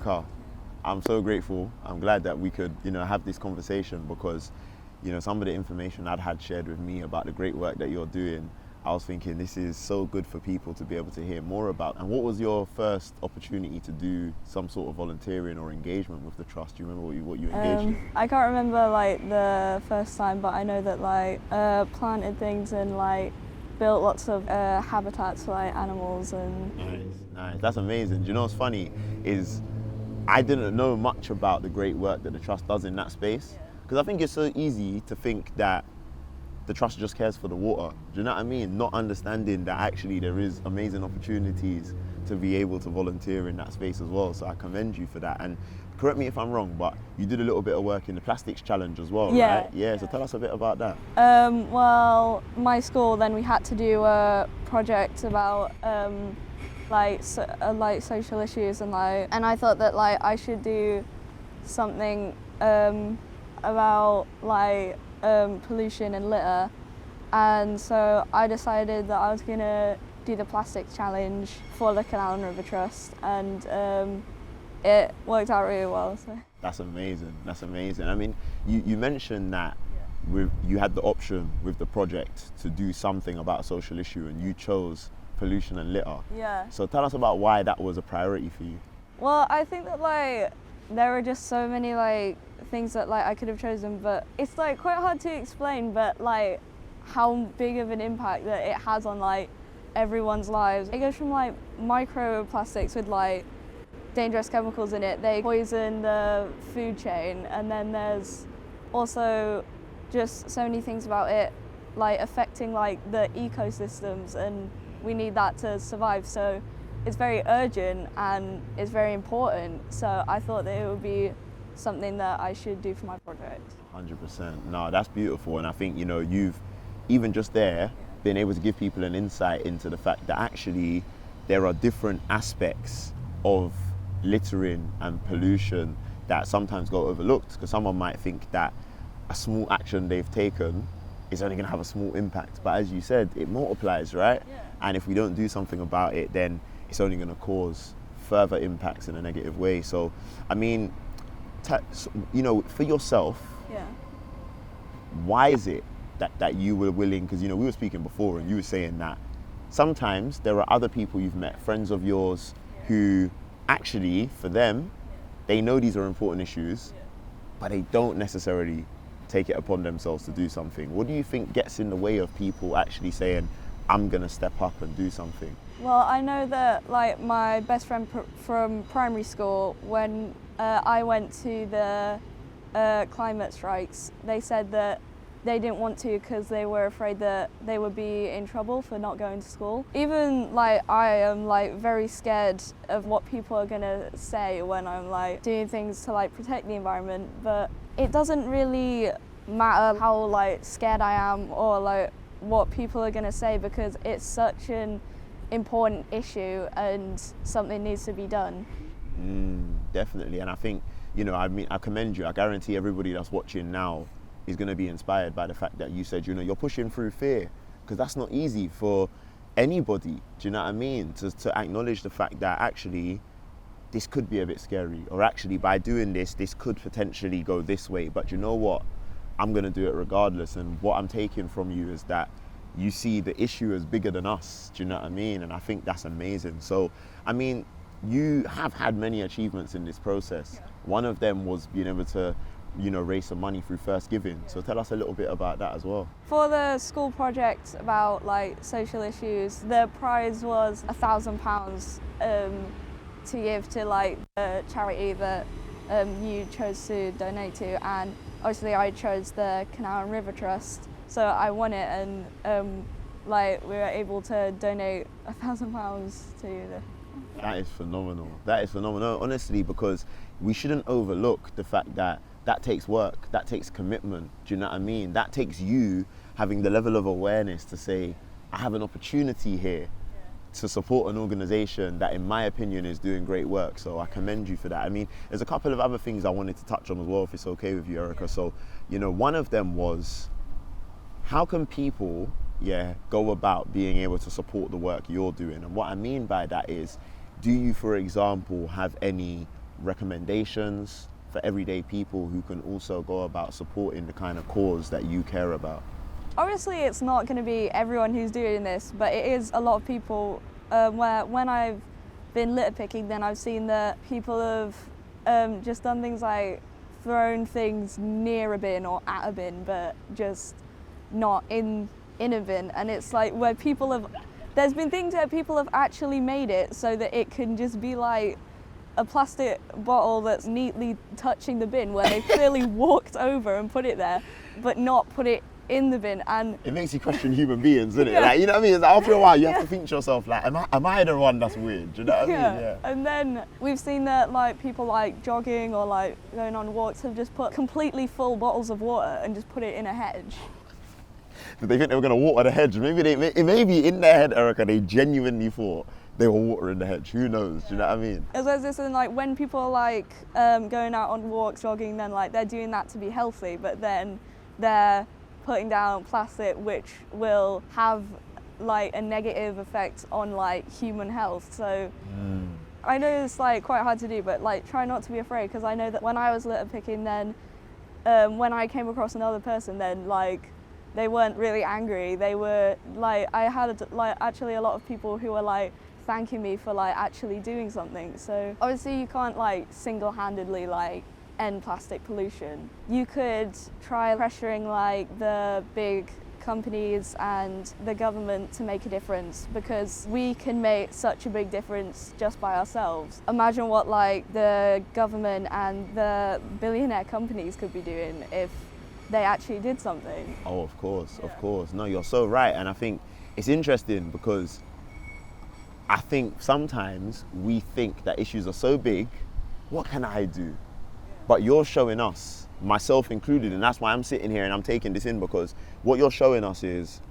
Erica, I'm so grateful. I'm glad that we could, have this conversation because, some of the information I'd had shared with me about the great work that you're doing, I was thinking this is so good for people to be able to hear more about. And what was your first opportunity to do some sort of volunteering or engagement with the trust? Do you remember what you engaged in? I can't remember like the first time, but I know that like planted things and like built lots of habitats for like animals and. Nice. That's amazing. Do you know what's funny is I didn't know much about the great work that the trust does in that space because I think it's so easy to think that the trust just cares for the water. Do you know what I mean? Not understanding that actually there is amazing opportunities to be able to volunteer in that space as well. So I commend you for that. And correct me if I'm wrong, but you did a little bit of work in the plastics challenge as well, right? Yeah. So tell us a bit about that. Well, my school, then we had to do a project about like social issues and I thought that like I should do something about like pollution and litter, and so I decided that I was gonna do the plastics challenge for the Canal River Trust, and it worked out really well. So. That's amazing. I mean, you mentioned that you had the option with the project to do something about a social issue, and you chose pollution and litter. Yeah. So tell us about why that was a priority for you. Well, I think that like there were just so many like things that like I could have chosen, but it's like quite hard to explain, but like how big of an impact that it has on like everyone's lives. It goes from like microplastics with like dangerous chemicals in it, they poison the food chain, and then there's also just so many things about it like affecting like the ecosystems, and we need that to survive. So it's very urgent and it's very important. So I thought that it would be something that I should do for my project. 100%. No, that's beautiful. And I think, you've even just there been able to give people an insight into the fact that actually there are different aspects of littering and pollution that sometimes go overlooked, because someone might think that a small action they've taken is only going to have a small impact. But as you said, it multiplies, right? Yeah. And if we don't do something about it, then it's only going to cause further impacts in a negative way. So, I mean, for yourself, why is it that you were willing, because, we were speaking before and you were saying that sometimes there are other people you've met, friends of yours, who actually, for them, they know these are important issues, but they don't necessarily take it upon themselves to do something. What do you think gets in the way of people actually saying, I'm going to step up and do something? Well, I know that like my best friend from primary school, when I went to the climate strikes, they said that they didn't want to because they were afraid that they would be in trouble for not going to school. Even like I am like very scared of what people are gonna say when I'm like doing things to like protect the environment, but it doesn't really matter how like scared I am or like what people are gonna say, because it's such an important issue and something needs to be done. Definitely. And I think, I commend you. I guarantee everybody that's watching now is going to be inspired by the fact that you said, you're pushing through fear, because that's not easy for anybody. Do you know what I mean? To acknowledge the fact that actually this could be a bit scary, or actually by doing this could potentially go this way. But you know what? I'm going to do it regardless. And what I'm taking from you is that you see the issue as bigger than us. Do you know what I mean? And I think that's amazing. So, I mean, you have had many achievements in this process. One of them was being able to raise some money through First Giving. So tell us a little bit about that as well. For the school project about like social issues, the prize was £1,000 to give to like the charity that you chose to donate to, and obviously I chose the Canal River Trust, so I won it, and like we were able to donate £1,000 to the. That is phenomenal. Honestly, because we shouldn't overlook the fact that takes work, that takes commitment. Do you know what I mean? That takes you having the level of awareness to say, I have an opportunity here to support an organisation that, in my opinion, is doing great work. So I commend you for that. I mean, there's a couple of other things I wanted to touch on as well, if it's okay with you, Erica. So, one of them was, how can people, go about being able to support the work you're doing? And what I mean by that is, do you, for example, have any recommendations for everyday people who can also go about supporting the kind of cause that you care about? Obviously, it's not going to be everyone who's doing this, but it is a lot of people. Where when I've been litter picking, then I've seen that people have just done things like thrown things near a bin or at a bin, but just not in a bin. And it's like where people have, there's been things where people have actually made it so that it can just be like a plastic bottle that's neatly touching the bin, where they clearly walked over and put it there, but not put it in the bin. And it makes you question human beings, doesn't it? Yeah. Like, you know what I mean? It's like, after a while, you have to think to yourself, like, am I the one that's weird? Do you know what I mean? Yeah. And then we've seen that like people like jogging or like going on walks have just put completely full bottles of water and just put it in a hedge. Did they think they were going to water the hedge? Maybe in their head, Erica, they genuinely thought they were watering the hedge. Who knows? Do you know what I mean? As well as this, and like when people are like going out on walks, jogging, then like they're doing that to be healthy, but then they're putting down plastic, which will have like a negative effect on like human health. So I know it's like quite hard to do, but like try not to be afraid, because I know that when I was litter picking, then when I came across another person, then like they weren't really angry. They were like, I had like actually a lot of people who were like thanking me for like actually doing something. So obviously you can't like single-handedly like end plastic pollution. You could try pressuring like the big companies and the government to make a difference, because we can make such a big difference just by ourselves. Imagine what like the government and the billionaire companies could be doing if they actually did something. Oh, of course, of course. No, you're so right. And I think it's interesting because I think sometimes we think that issues are so big, what can I do? But you're showing us, myself included, and that's why I'm sitting here and I'm taking this in, because what you're showing us is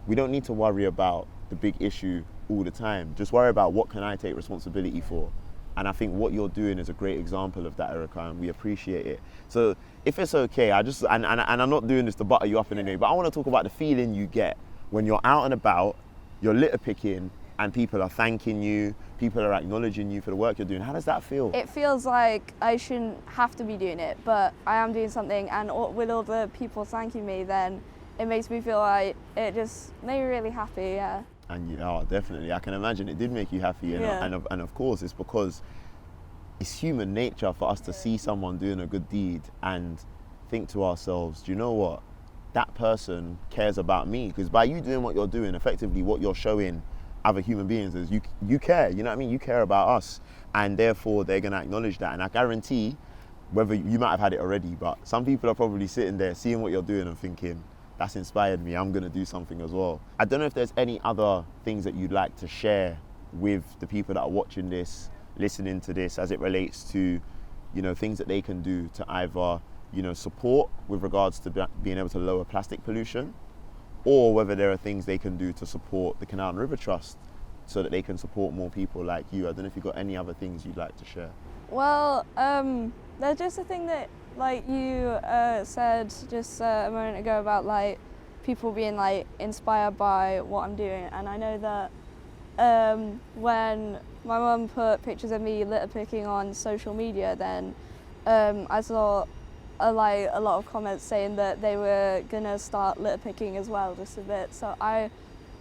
we don't need to worry about the big issue all the time. Just worry about what can I take responsibility for. And I think what you're doing is a great example of that, Erica, and we appreciate it. So if it's okay, and I'm not doing this to butter you up in any way, but I want to talk about the feeling you get when you're out and about, you're litter picking, and people are thanking you, people are acknowledging you for the work you're doing. How does that feel? It feels like I shouldn't have to be doing it, but I am doing something, and with all the people thanking me, then it makes me feel like it just made me really happy, yeah. And definitely, I can imagine it did make you happy, and of course it's because it's human nature for us to see someone doing a good deed and think to ourselves, do you know what? That person cares about me, because by you doing what you're doing, effectively what you're showing other human beings is you care, you know what I mean? You care about us, and therefore they're going to acknowledge that. And I guarantee, whether you might have had it already, but some people are probably sitting there seeing what you're doing and thinking, that's inspired me, I'm going to do something as well. I don't know if there's any other things that you'd like to share with the people that are watching this, listening to this, as it relates to, you know, things that they can do to either, you know, support with regards to being able to lower plastic pollution, or whether there are things they can do to support the Canal River Trust so that they can support more people like you. I don't know if you've got any other things you'd like to share. Well, there's just a thing that like you said just a moment ago about like people being like inspired by what I'm doing, and I know that when my mum put pictures of me litter picking on social media, then I saw a lot of comments saying that they were gonna start litter picking as well, just a bit. So I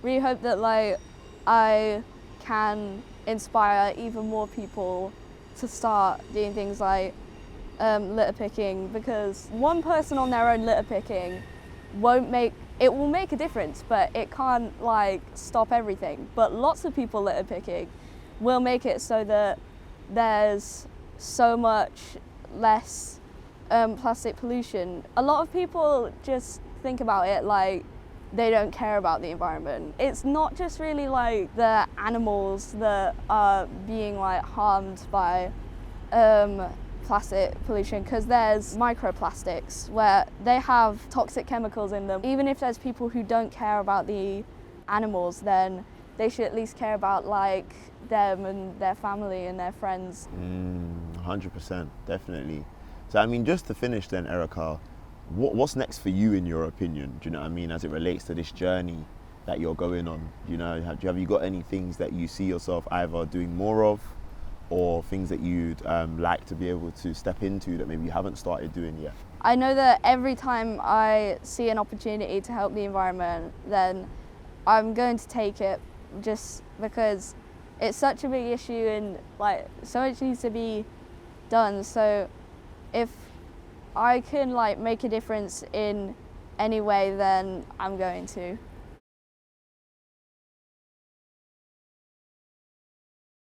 really hope that like I can inspire even more people to start doing things like litter picking, because one person on their own litter picking will make a difference, but it can't like stop everything. But lots of people litter picking will make it so that there's so much less plastic pollution. A lot of people just think about it like they don't care about the environment. It's not just really like the animals that are being like harmed by plastic pollution, because there's microplastics where they have toxic chemicals in them. Even if there's people who don't care about the animals, then they should at least care about like them and their family and their friends. 100%, definitely. So I mean, just to finish then, Erica, what's next for you in your opinion? Do you know what I mean, as it relates to this journey that you're going on? You know, have you got any things that you see yourself either doing more of or things that you'd like to be able to step into that maybe you haven't started doing yet? I know that every time I see an opportunity to help the environment, then I'm going to take it, just because it's such a big issue and like so much needs to be done. So if I can like make a difference in any way, then I'm going to.